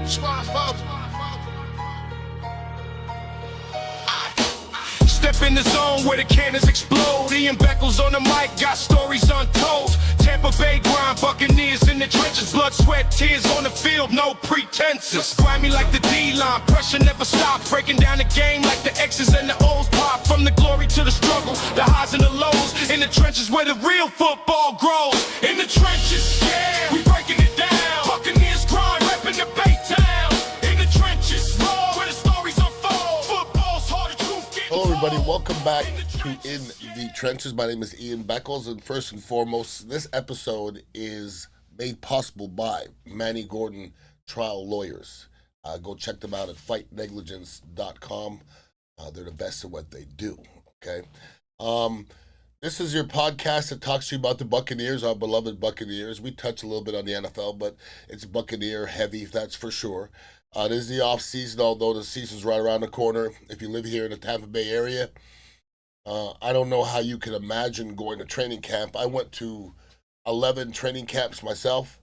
Step in the zone where the cannons explode. Ian Beckles on the mic, got stories untold. Tampa Bay grind, Buccaneers in the trenches. Blood, sweat, tears on the field, no pretenses. Grimy like the D-line, pressure never stops. Breaking down the game like the X's and the O's. Pop from the glory to the struggle, the highs and the lows. In the trenches where the real football grows. In the trenches, yeah, we breaking it down. Buccaneers grind, repping the Bay Town. In the trenches, where the stories unfold. Football's hard to truth. Hello everybody, welcome back to In the Trenches. My name is Ian Beckles, and first and foremost, this episode is made possible by Manny Gordon Trial Lawyers. Go check them out at fightnegligence.com. They're the best at what they do, okay? This is your podcast that talks to you about the Buccaneers, our beloved Buccaneers. We touch a little bit on the NFL, but it's Buccaneer heavy, that's for sure. It is the off season, although the season's right around the corner. If you live here in the Tampa Bay area, I don't know how you can imagine going to training camp. I went to 11 training camps myself,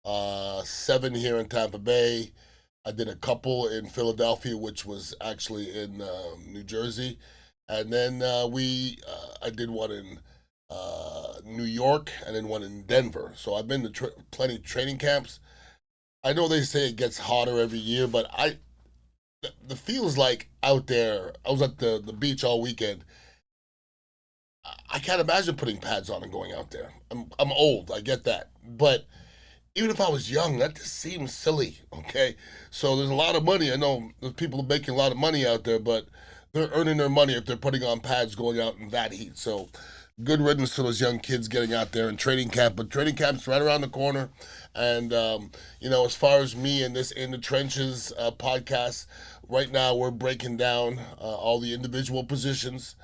7 here in Tampa Bay. I did a couple in Philadelphia, which was actually in New Jersey. And then I did one in New York and then one in Denver. So I've been to plenty of training camps. I know they say it gets hotter every year, but the feels like out there, I was at the beach all weekend. I can't imagine putting pads on and going out there. I'm old, I get that. But even if I was young, that just seems silly, okay? So there's a lot of money. I know there's people making a lot of money out there, but they're earning their money if they're putting on pads going out in that heat. So good riddance to those young kids getting out there in training camp. But training camp's right around the corner. And, as far as me and this In the Trenches podcast, right now we're breaking down all the individual positions.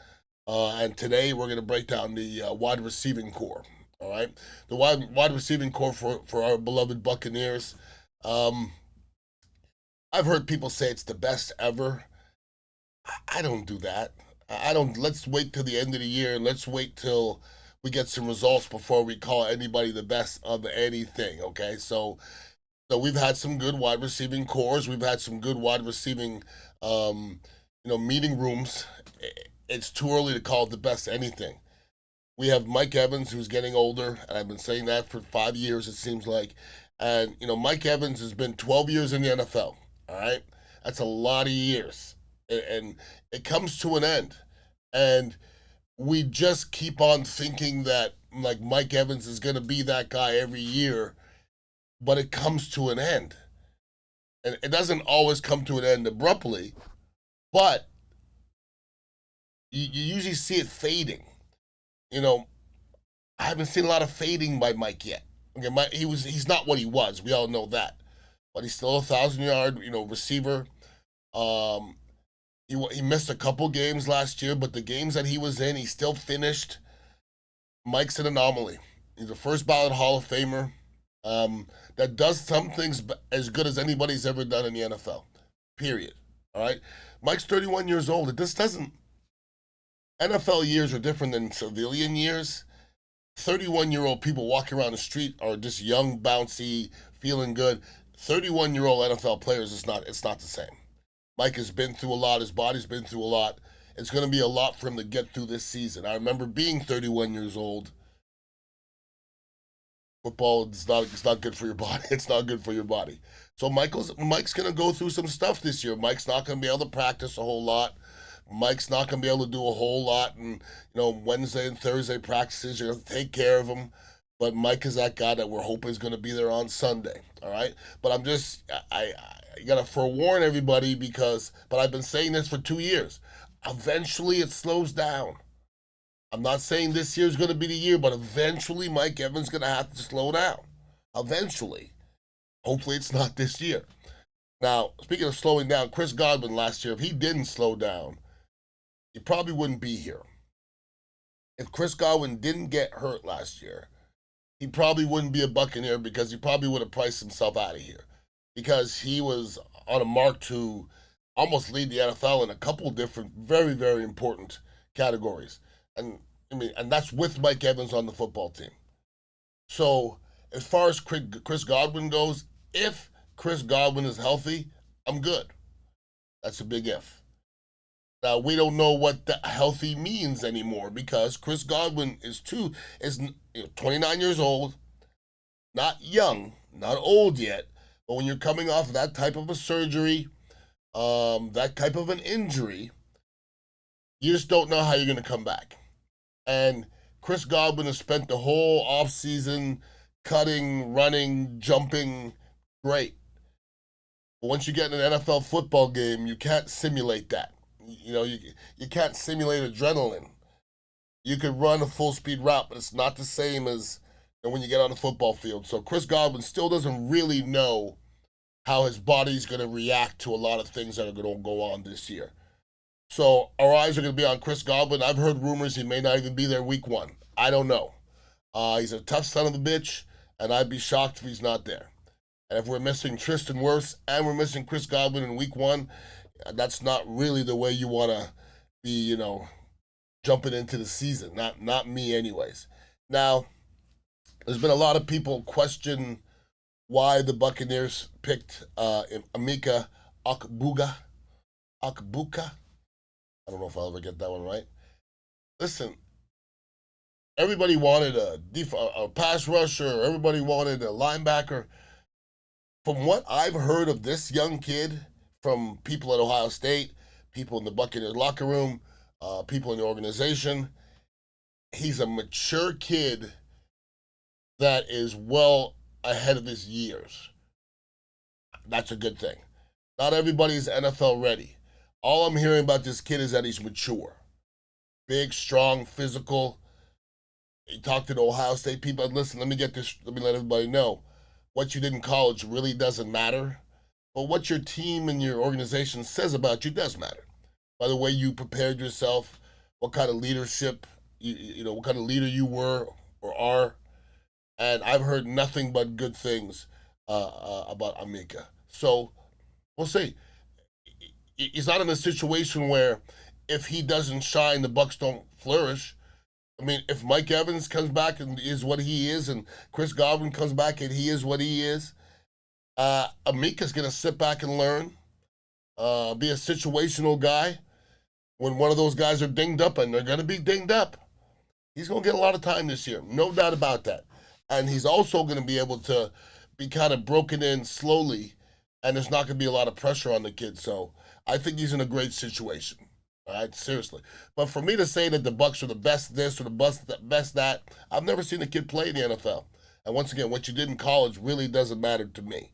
And today we're going to break down the wide receiving core. All right? The wide receiving core for our beloved Buccaneers. I've heard people say it's the best ever. I don't do that. Let's wait till the end of the year and let's wait till we get some results before we call anybody the best of anything, okay? So we've had some good wide receiving cores. We've had some good wide receiving, meeting rooms. It's too early to call it the best anything. We have Mike Evans, who's getting older, and I've been saying that for 5 years, it seems like. And, Mike Evans has been 12 years in the NFL, all right? That's a lot of years. And it comes to an end. And we just keep on thinking that, like, Mike Evans is going to be that guy every year, but it comes to an end. And it doesn't always come to an end abruptly, but you usually see it fading. I haven't seen a lot of fading by Mike yet. Okay, he's not what he was. We all know that. But he's still a 1,000-yard, receiver. He missed a couple games last year, but the games that he was in, he still finished. Mike's an anomaly. He's a first ballot Hall of Famer that does some things as good as anybody's ever done in the NFL, period. All right? Mike's 31 years old. NFL years are different than civilian years. 31-year-old people walking around the street are just young, bouncy, feeling good. 31-year-old NFL players, it's not the same. Mike has been through a lot. His body's been through a lot. It's going to be a lot for him to get through this season. I remember being 31 years old. Football is not good for your body. It's not good for your body. So Mike's going to go through some stuff this year. Mike's not going to be able to practice a whole lot. Mike's not going to be able to do a whole lot. And, Wednesday and Thursday practices, you're going to take care of him. But Mike is that guy that we're hoping is going to be there on Sunday, all right? But I got to forewarn everybody but I've been saying this for 2 years. Eventually it slows down. I'm not saying this year's going to be the year, but eventually Mike Evans is going to have to slow down. Eventually. Hopefully it's not this year. Now, speaking of slowing down, Chris Godwin last year, if he didn't slow down, he probably wouldn't be here. If Chris Godwin didn't get hurt last year, he probably wouldn't be a Buccaneer because he probably would have priced himself out of here because he was on a mark to almost lead the NFL in a couple different very, very important categories. And that's with Mike Evans on the football team. So as far as Chris Godwin goes, if Chris Godwin is healthy, I'm good. That's a big if. Now we don't know what the healthy means anymore because Chris Godwin is 29 years old, not young, not old yet. But when you're coming off that type of a surgery, that type of an injury, you just don't know how you're going to come back. And Chris Godwin has spent the whole offseason cutting, running, jumping, great. But once you get in an NFL football game, you can't simulate that. You can't simulate adrenaline. You could run a full speed route, but it's not the same as when you get on the football field. So Chris Godwin still doesn't really know how his body's going to react to a lot of things that are going to go on this year. So our eyes are going to be on Chris Godwin. I've heard rumors he may not even be there week 1. I don't know. He's a tough son of a bitch, and I'd be shocked if he's not there. And if we're missing Tristan Wirfs and we're missing Chris Godwin in week 1, that's not really the way you want to be, jumping into the season. Not me anyways. Now, there's been a lot of people question why the Buccaneers picked Emeka Okbuka. I don't know if I'll ever get that one right. Listen, everybody wanted a pass rusher. Everybody wanted a linebacker. From what I've heard of this young kid, from people at Ohio State, people in the Buccaneers locker room, people in the organization, he's a mature kid that is well ahead of his years. That's a good thing. Not everybody's NFL ready. All I'm hearing about this kid is that he's mature. Big, strong, physical. He talked to the Ohio State people. Listen, let me let everybody know. What you did in college really doesn't matter. But what your team and your organization says about you does matter. By the way you prepared yourself, what kind of leadership, what kind of leader you were or are. And I've heard nothing but good things about Emeka. So we'll see. He's not in a situation where if he doesn't shine, the Bucs don't flourish. I mean, if Mike Evans comes back and is what he is, and Chris Godwin comes back and he is what he is, Emeka's going to sit back and learn, be a situational guy. When one of those guys are dinged up, and they're going to be dinged up, he's going to get a lot of time this year. No doubt about that. And he's also going to be able to be kind of broken in slowly, and there's not going to be a lot of pressure on the kid. So I think he's in a great situation. All right, seriously. But for me to say that the Bucs are the best this or the best that, I've never seen a kid play in the NFL. And once again, what you did in college really doesn't matter to me.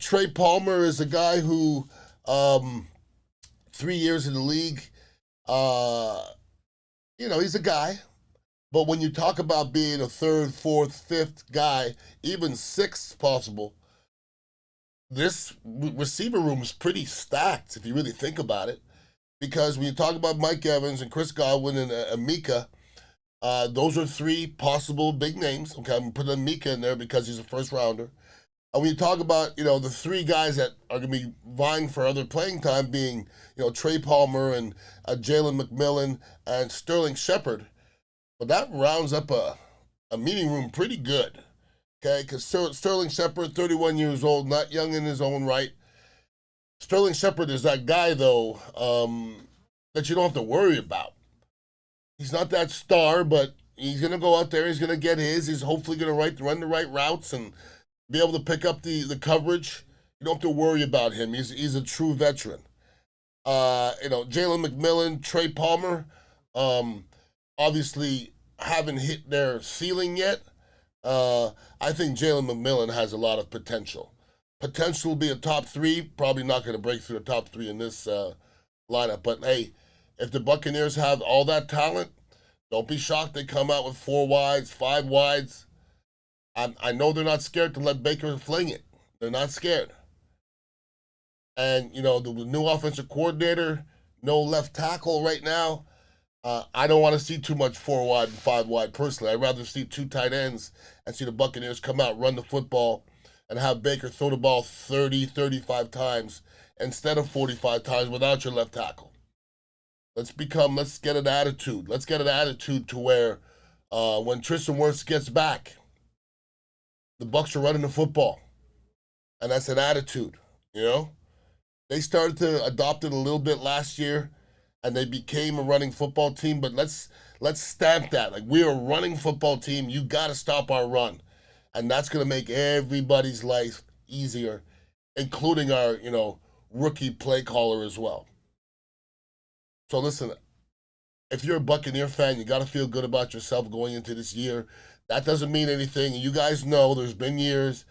Trey Palmer is a guy who, 3 years in the league, he's a guy. But when you talk about being a third, fourth, fifth guy, even sixth possible, this receiver room is pretty stacked if you really think about it. Because when you talk about Mike Evans and Chris Godwin and Emeka, those are 3 possible big names. Okay, I'm putting Emeka in there because he's a first rounder. And when you talk about, the 3 guys that are going to be vying for other playing time being, Trey Palmer and Jalen McMillan and Sterling Shepard, well, that rounds up a meeting room pretty good. Okay, because Sterling Shepard, 31 years old, not young in his own right. Sterling Shepard is that guy, though, that you don't have to worry about. He's not that star, but he's going to go out there. He's going to get his. He's hopefully going to run the right routes and be able to pick up the coverage. You don't have to worry about him. He's a true veteran. Jalen McMillan, Trey Palmer, obviously haven't hit their ceiling yet. I think Jalen McMillan has a lot of potential. Potential to be a top 3, probably not going to break through the top 3 in this lineup. But hey, if the Buccaneers have all that talent, don't be shocked they come out with 4 wides, 5 wides. I know they're not scared to let Baker fling it. They're not scared. And, the new offensive coordinator, no left tackle right now. I don't want to see too much 4 wide and 5 wide personally. I'd rather see 2 tight ends and see the Buccaneers come out, run the football, and have Baker throw the ball 30, 35 times instead of 45 times without your left tackle. Let's get an attitude. Let's get an attitude to where when Tristan Wirfs gets back, the Bucs are running the football. and that's an attitude, you know? They started to adopt it a little bit last year, and they became a running football team, but let's stamp that. Like, we're a running football team. You got to stop our run. And that's going to make everybody's life easier, including our, rookie play caller as well. So listen, if you're a Buccaneer fan, you got to feel good about yourself going into this year. That doesn't mean anything. You guys know there's been years.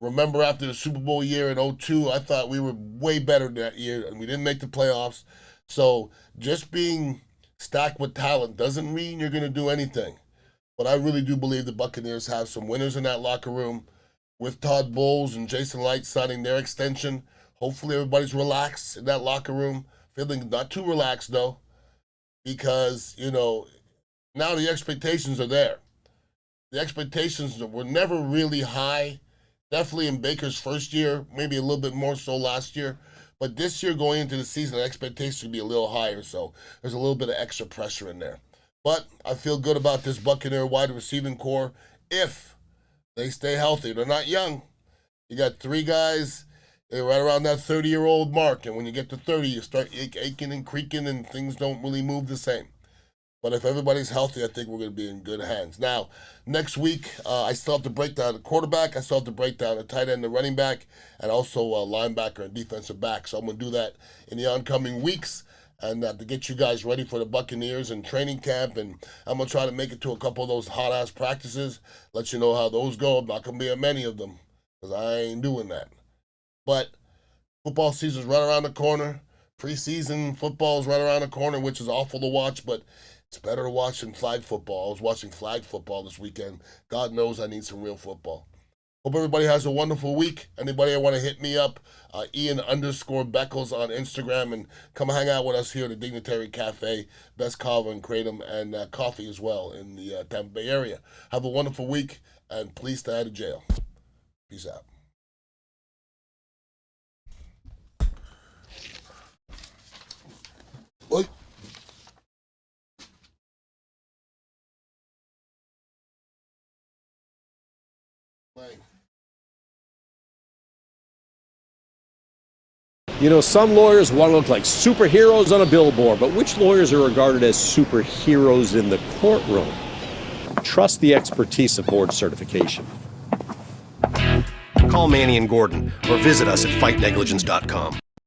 Remember after the Super Bowl year in 2002, I thought we were way better that year, and we didn't make the playoffs. So just being stacked with talent doesn't mean you're going to do anything. But I really do believe the Buccaneers have some winners in that locker room with Todd Bowles and Jason Light signing their extension. Hopefully everybody's relaxed in that locker room, feeling not too relaxed though, because, now the expectations are there. The expectations were never really high, definitely in Baker's first year, maybe a little bit more so last year. But this year going into the season, the expectations should be a little higher, so there's a little bit of extra pressure in there. But I feel good about this Buccaneer wide receiving core if they stay healthy. They're not young. You got 3 guys, they're right around that 30-year-old mark, and when you get to 30, you start aching and creaking, and things don't really move the same. But if everybody's healthy, I think we're going to be in good hands. Now, next week, I still have to break down the quarterback. I still have to break down the tight end, the running back, and also a linebacker and defensive back. So I'm going to do that in the oncoming weeks and to get you guys ready for the Buccaneers and training camp. And I'm going to try to make it to a couple of those hot-ass practices, let you know how those go. I'm not going to be at many of them because I ain't doing that. But football season's right around the corner. Preseason football is right around the corner, which is awful to watch, but it's better to watch than flag football. I was watching flag football this weekend. God knows I need some real football. Hope everybody has a wonderful week. Anybody want to hit me up, Ian_Beckles on Instagram, and come hang out with us here at the Dignitary Cafe, best kava and kratom, and coffee as well in the Tampa Bay area. Have a wonderful week, and please stay out of jail. Peace out. Oi. Some lawyers want to look like superheroes on a billboard, but which lawyers are regarded as superheroes in the courtroom? Trust the expertise of board certification. Call Manny and Gordon or visit us at fightnegligence.com.